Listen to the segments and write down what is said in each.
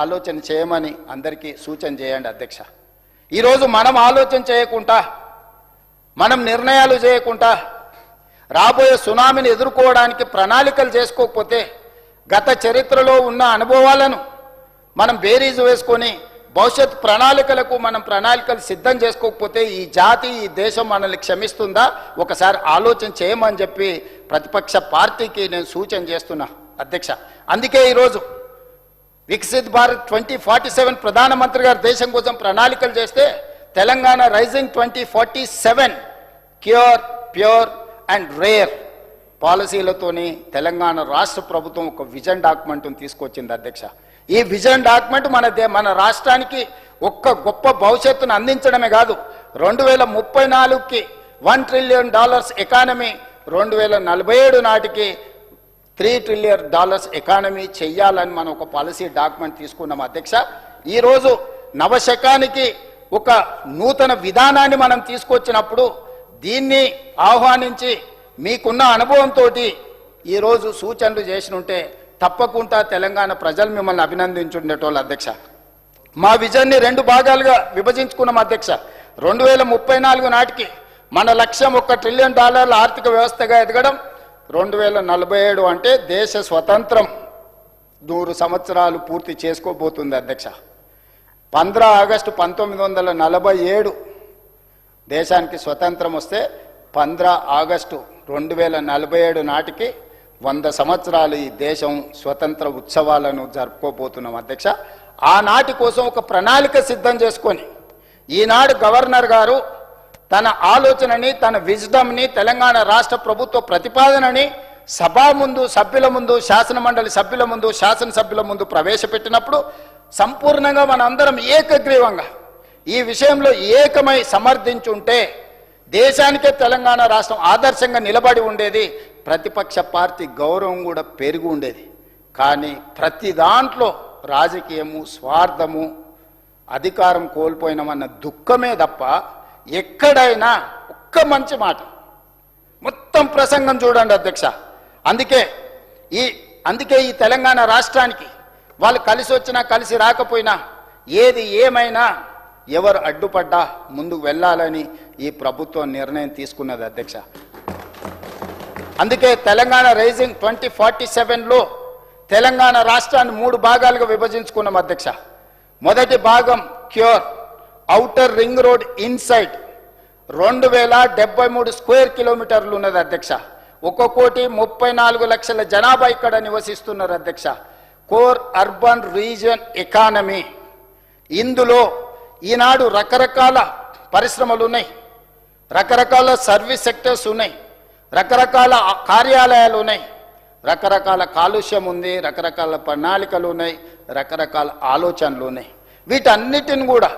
ఆలోచన చేయమని అందరికీ సూచన చేయండి అధ్యక్ష. ఈరోజు మనం ఆలోచన చేయకుండా, మనం నిర్ణయాలు చేయకుండా రాబోయే సునామీని ఎదుర్కోవడానికి ప్రణాళికలు చేసుకోకపోతే, గత చరిత్రలో ఉన్న అనుభవాలను మనం బేరీజు వేసుకొని భవిష్యత్ ప్రణాళికలకు మనం ప్రణాళికలు సిద్ధం చేసుకోకపోతే ఈ జాతి, ఈ దేశం మనల్ని క్షమిస్తుందా? ఒకసారి ఆలోచన చేయమని చెప్పి ప్రతిపక్ష పార్టీకి నేను సూచన చేస్తున్నా అధ్యక్ష. అందుకే ఈరోజు వికసిత్ భారత్ 2047 ప్రధానమంత్రి గారు దేశం కోసం ప్రణాళికలు చేస్తే, Telangana rising 2047 cure, pure and rare పాలసీలతోని తెలంగాణ రాష్ట్ర ప్రభుత్వం ఒక విజన్ డాక్యుమెంట్ను తీసుకొచ్చింది అధ్యక్ష. ఈ విజన్ డాక్యుమెంట్ మన రాష్ట్రానికి ఒక్క గొప్ప భవిష్యత్తును అందించడమే కాదు, 2034కి $1 ట్రిలియన్ ఎకానమీ, 2047 నాటికి $3 ట్రిలియన్ ఎకానమీ చెయ్యాలని మనం ఒక పాలసీ డాక్యుమెంట్ తీసుకున్నాం అధ్యక్ష. ఈరోజు నవశకానికి ఒక నూతన విధానాన్ని మనం తీసుకొచ్చినప్పుడు దీన్ని ఆహ్వానించి మీకున్న అనుభవంతో ఈరోజు సూచనలు చేసినుంటే తప్పకుండా తెలంగాణ ప్రజలు మిమ్మల్ని అభినందించుండేటోళ్ళు అధ్యక్ష. మా విజన్ని 2 భాగాలుగా విభజించుకున్నాం అధ్యక్ష. 2034 నాటికి మన లక్ష్యం $1 ట్రిలియన్ ఆర్థిక వ్యవస్థగా ఎదగడం, 2047 అంటే దేశ స్వతంత్రం 100 సంవత్సరాలు పూర్తి చేసుకోబోతుంది అధ్యక్ష. 15 ఆగస్టు 1947 దేశానికి స్వతంత్రం వస్తే 15 ఆగస్టు 2047 నాటికి 100 సంవత్సరాలు ఈ దేశం స్వతంత్ర ఉత్సవాలను జరుపుకోబోతున్నాం అధ్యక్ష. ఆనాటి కోసం ఒక ప్రణాళిక సిద్ధం చేసుకొని ఈనాడు గవర్నర్ గారు తన ఆలోచనని, తన విజ్డమ్ని, తెలంగాణ రాష్ట్ర ప్రభుత్వ ప్రతిపాదనని సభ ముందు, సభ్యుల ముందు, శాసనమండలి సభ్యుల ముందు, శాసనసభ్యుల ముందు ప్రవేశపెట్టినప్పుడు సంపూర్ణంగా మనందరం ఏకగ్రీవంగా ఈ విషయంలో ఏకమై సమర్థించుంటే దేశానికే తెలంగాణ రాష్ట్రం ఆదర్శంగా నిలబడి ఉండేది, ప్రతిపక్ష పార్టీ గౌరవం కూడా పెరిగి ఉండేది. కానీ ప్రతి దాంట్లో రాజకీయము, స్వార్థము, అధికారం కోల్పోయినామన్న దుఃఖమే తప్ప ఎక్కడైనా ఒక్క మంచి మాట, మొత్తం ప్రసంగం చూడండి అధ్యక్ష. అందుకే ఈ తెలంగాణ రాష్ట్రానికి వాళ్ళు కలిసి వచ్చినా కలిసి రాకపోయినా, ఏది ఏమైనా, ఎవరు అడ్డుపడ్డా ముందుకు వెళ్ళాలని ఈ ప్రభుత్వం నిర్ణయం తీసుకున్నది అధ్యక్ష. అందుకే తెలంగాణ రైజింగ్ 2047లో తెలంగాణ రాష్ట్రాన్ని 3 భాగాలుగా విభజించుకున్నాం అధ్యక్ష. మొదటి భాగం cure, outer ring road inside 2073 square కిలోమీటర్లు ఉన్నది అధ్యక్ష. 1,34,00,000 జనాభా ఇక్కడ నివసిస్తున్నారు అధ్యక్ష. కోర్ అర్బన్ రీజియన్ ఎకానమీ, ఇందులో ఈనాడు రకరకాల పరిశ్రమలు ఉన్నాయి, రకరకాల సర్వీస్ సెక్టర్స్ ఉన్నాయి, రకరకాల కార్యాలయాలు ఉన్నాయి, రకరకాల కాలుష్యం ఉంది, రకరకాల ప్రణాళికలు ఉన్నాయి, రకరకాల ఆలోచనలు ఉన్నాయి. వీటన్నిటిని కూడా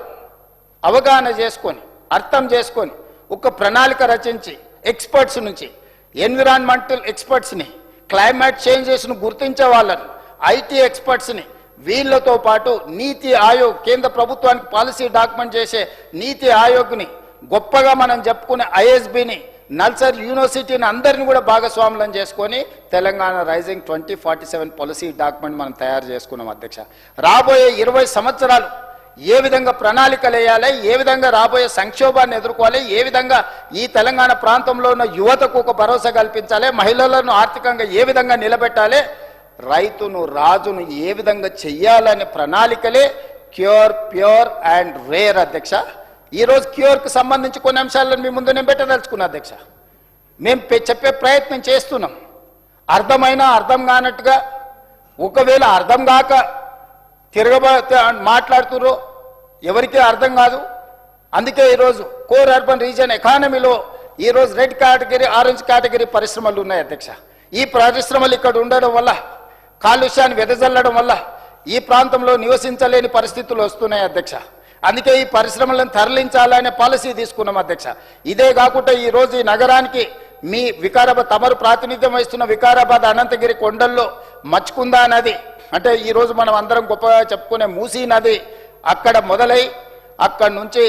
అవగాహన చేసుకొని, అర్థం చేసుకొని ఒక ప్రణాళిక రచించి ఎక్స్పర్ట్స్ నుంచి, ఎన్విరాన్మెంటల్ ఎక్స్పర్ట్స్ని, క్లైమేట్ చేంజెస్ను గుర్తించే వాళ్ళని, ఐటీ ఎక్స్పర్ట్స్ని, వీళ్ళతో పాటు నీతి ఆయోగ్, కేంద్ర ప్రభుత్వానికి పాలసీ డాక్యుమెంట్ చేసే నీతి ఆయోగ్ని, గొప్పగా మనం చెప్పుకునే ఐఎస్బిని, నల్సార్ యూనివర్సిటీని అందరిని కూడా భాగస్వాములను చేసుకొని తెలంగాణ రైజింగ్ 2047 పాలసీ డాక్యుమెంట్ మనం తయారు చేసుకున్నాం అధ్యక్ష. రాబోయే 20 సంవత్సరాలు ఏ విధంగా ప్రణాళికలు వేయాలి, ఏ విధంగా రాబోయే సంక్షోభాన్ని ఎదుర్కోవాలి, ఏ విధంగా ఈ తెలంగాణ ప్రాంతంలో ఉన్న యువతకు ఒక భరోసా కల్పించాలి, మహిళలను ఆర్థికంగా ఏ విధంగా నిలబెట్టాలి, రైతును, రాజును ఏ విధంగా చెయ్యాలనే ప్రణాళికలే క్యూర్, ప్యూర్ అండ్ రేర్ అధ్యక్ష. ఈరోజు క్యూర్కి సంబంధించి కొన్ని అంశాలను మీ ముందు నేను పెట్టదలుచుకున్నా అధ్యక్ష. మేము చెప్పే ప్రయత్నం చేస్తున్నాం, అర్థమైనా అర్థం కానట్టుగా, ఒకవేళ అర్థం కాక మాట్లాడుతుర్రో ఎవరికీ అర్థం కాదు. అందుకే ఈరోజు కోర్ అర్బన్ రీజియన్ ఎకానమీలో ఈరోజు రెడ్ కేటగిరీ, ఆరెంజ్ కేటగిరీ పరిశ్రమలు ఉన్నాయి అధ్యక్ష. ఈ పరిశ్రమలు ఇక్కడ ఉండడం వల్ల, కాలుష్యాన్ని వెదజల్లడం వల్ల ఈ ప్రాంతంలో నివసించలేని పరిస్థితులు వస్తున్నాయి అధ్యక్ష. అందుకే ఈ పరిశ్రమలను తరలించాలనే పాలసీ తీసుకున్నాం అధ్యక్ష. ఇదే కాకుండా ఈరోజు ఈ నగరానికి మీ వికారాబాద్, తమరు ప్రాతినిధ్యం వహిస్తున్న వికారాబాద్ అనంతగిరి కొండల్లో మచ్కుందా నది, అంటే ఈరోజు మనం అందరం గొప్పగా చెప్పుకునే మూసీ నది అక్కడ మొదలై అక్కడి నుంచి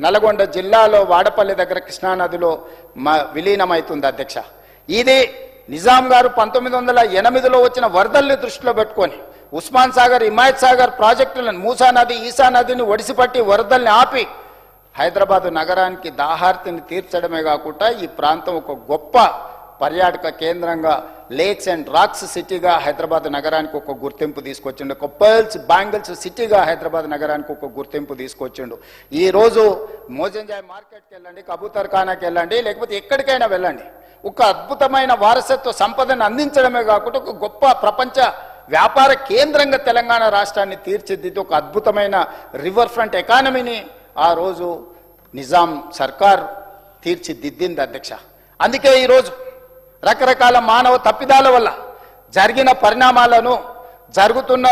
నల్గొండ జిల్లాలో వాడపల్లి దగ్గర కృష్ణానదిలో విలీనమవుతుంది అధ్యక్ష. ఇది నిజాం గారు 1908లో వచ్చిన వరదల్ని దృష్టిలో పెట్టుకొని ఉస్మాన్ సాగర్, హిమాయత్ సాగర్ ప్రాజెక్టులను, మూసా నది, ఈసా నదిని ఒడిసిపట్టి వరదల్ని ఆపి హైదరాబాదు నగరానికి దాహార్తిని తీర్చడమే కాకుండా ఈ ప్రాంతం ఒక గొప్ప పర్యాటక కేంద్రంగా, లేక్స్ అండ్ రాక్స్ సిటీగా హైదరాబాద్ నగరానికి ఒక గుర్తింపు తీసుకొచ్చిండు. ఒక పర్ల్స్ బ్యాంగిల్స్ సిటీగా హైదరాబాద్ నగరానికి ఒక గుర్తింపు తీసుకొచ్చిండు. ఈరోజు మోజంజాయ్ మార్కెట్కి వెళ్ళండి, కబూతర్ ఖానాకి వెళ్ళండి, లేకపోతే ఎక్కడికైనా వెళ్ళండి, ఒక అద్భుతమైన వారసత్వ సంపదను అందించడమే కాకుండా ఒక గొప్ప ప్రపంచ వ్యాపార కేంద్రంగా తెలంగాణ రాష్ట్రాన్ని తీర్చిదిద్ది ఒక అద్భుతమైన రివర్ ఫ్రంట్ ఎకానమీని ఆ రోజు నిజాం సర్కార్ తీర్చిదిద్దింది అధ్యక్ష. అందుకే ఈరోజు రకరకాల మానవ తప్పిదాల వల్ల జరిగిన పరిణామాలను, జరుగుతున్న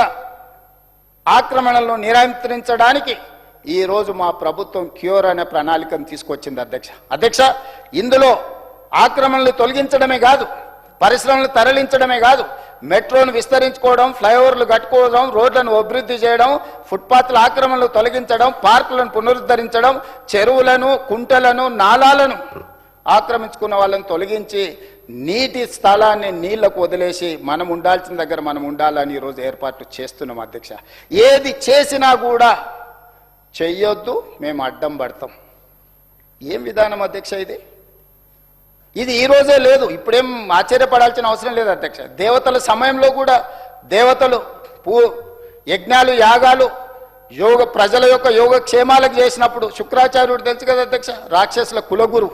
ఆక్రమణలను నియంత్రించడానికి ఈరోజు మా ప్రభుత్వం క్యూర్ అనే ప్రణాళికను తీసుకొచ్చింది అధ్యక్ష. ఇందులో ఆక్రమణలు తొలగించడమే కాదు, పరిశ్రమలు తరలించడమే కాదు, మెట్రోను విస్తరించుకోవడం, ఫ్లైఓవర్లు కట్టుకోవడం, రోడ్లను అభివృద్ధి చేయడం, ఫుట్పాత్ల ఆక్రమణలు తొలగించడం, పార్కులను పునరుద్ధరించడం, చెరువులను, కుంటలను, నాలాలను ఆక్రమించుకున్న వాళ్ళని తొలగించి నీటి స్థలాన్ని నీళ్లకు వదిలేసి మనం ఉండాల్సిన దగ్గర మనం ఉండాలని ఈరోజు ఏర్పాటు చేస్తున్నాం అధ్యక్ష. ఏది చేసినా కూడా చెయ్యొద్దు, మేము అడ్డం పడతాం. ఏం విధానం అధ్యక్ష ఇది? ఇది ఈరోజే లేదు, ఇప్పుడేం ఆశ్చర్యపడాల్సిన అవసరం లేదు అధ్యక్ష. దేవతల సమయంలో కూడా దేవతలు యజ్ఞాలు, యాగాలు, ప్రజల యొక్క యోగక్షేమాలకు చేసినప్పుడు శుక్రాచార్యుడు తెలుసు కదా అధ్యక్ష, రాక్షసుల కులగురు,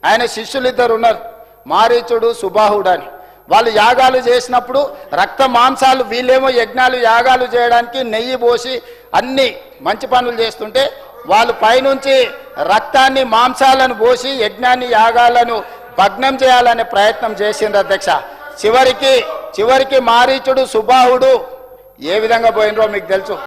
ఆయన శిష్యులు ఇద్దరు ఉన్నారు, మారీచుడు, సుబాహుడు అని. వాళ్ళు యాగాలు చేసినప్పుడు రక్త మాంసాలు, వీళ్ళేమో యజ్ఞాలు, యాగాలు చేయడానికి నెయ్యి పోసి అన్ని మంచి పనులు చేస్తుంటే వాళ్ళు పైనుంచి రక్తాన్ని, మాంసాలను పోసి యజ్ఞాన్ని, యాగాలను భగ్నం చేయాలనే ప్రయత్నం చేసింది అధ్యక్ష. చివరికి మారీచుడు, సుబాహుడు ఏ విధంగా పోయినరో మీకు తెలుసు.